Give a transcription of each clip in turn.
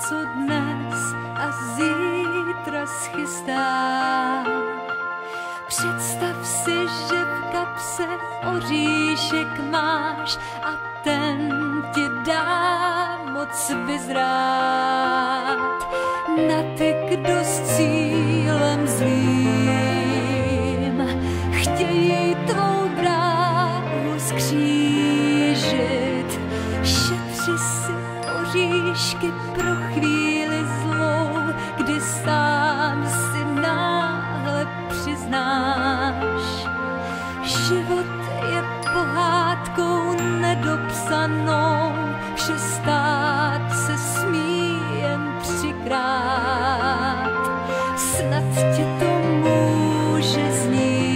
co dnes a zítra schystá. Představ si, že v kapse oříšek máš a ten ti dá moc vyzrát. Na ty, kdo s cílem zlým chtějí tvou dráhu skřížit. Šetři si oříšky pro chvíli zlou, kdy sám si náhle přiznáš. Život je pohádkou nedopsanou, že stát se smí jen třikrát. Snad tě to může znít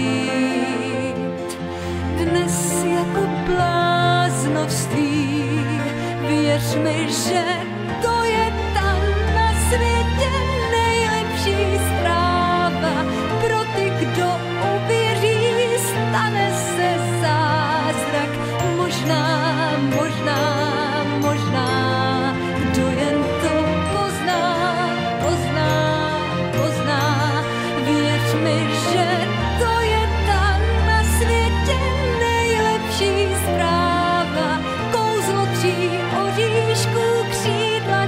dnes jako bláznovství. Věř mi, že to je ta na světě nejlepší zpráva. Pro ty, kdo uvěří, stane se zázrak. Možná, kdo jen to pozná. Věř mi, že to je ta na světě nejlepší zpráva. Kouzlo 3 oříšků, křídla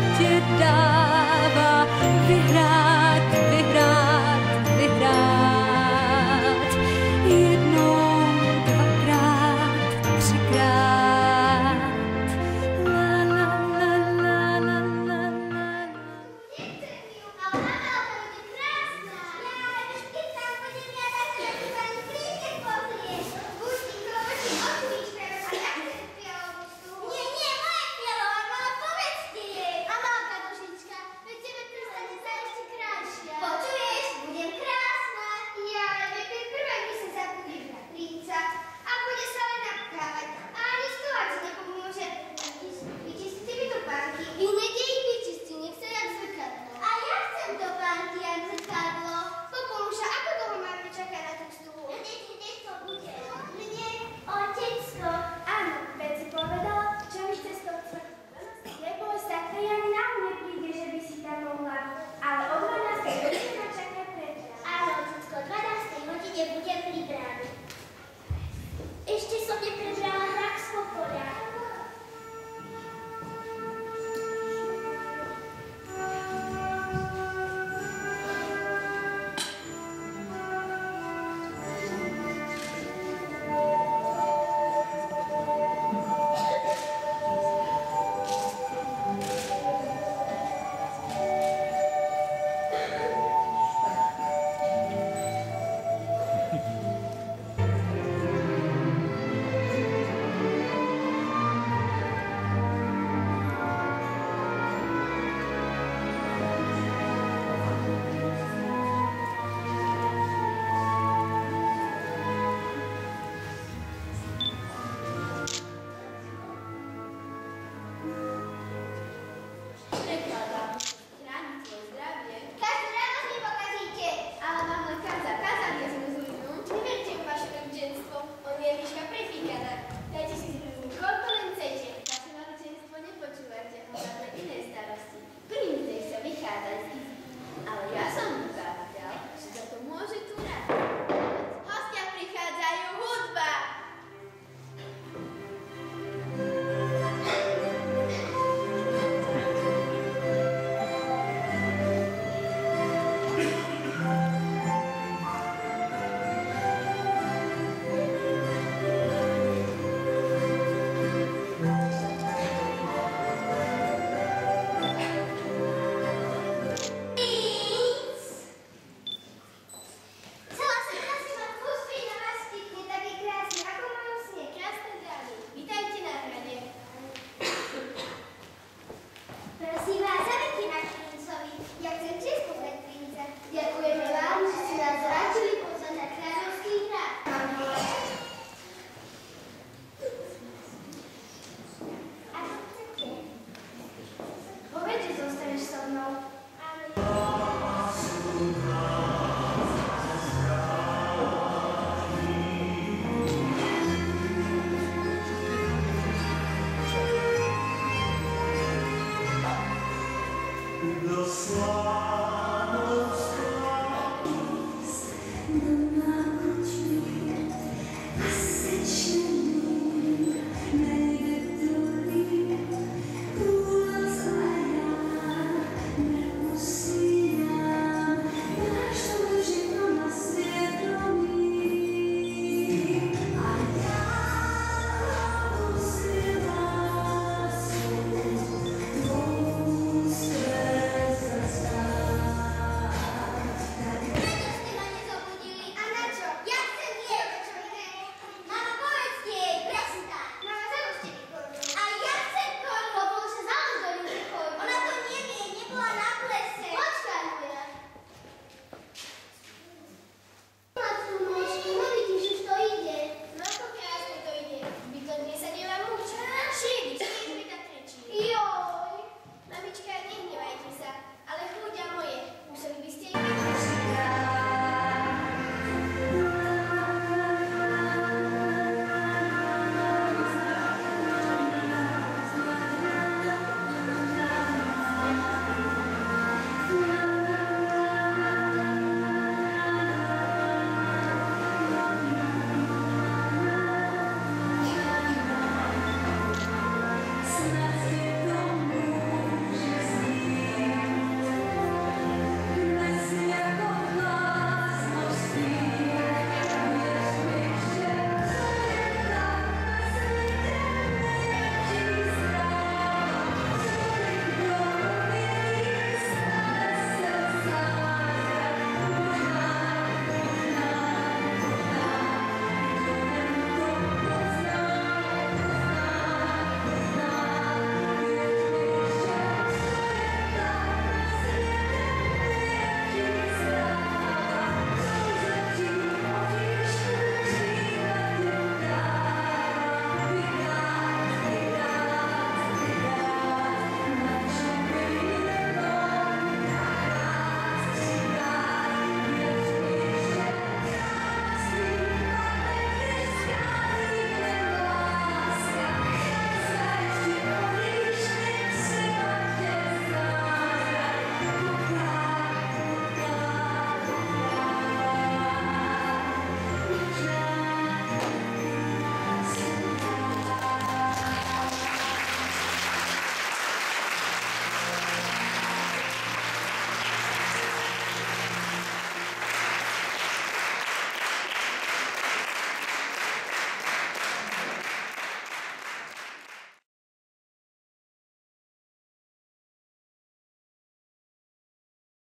slávy.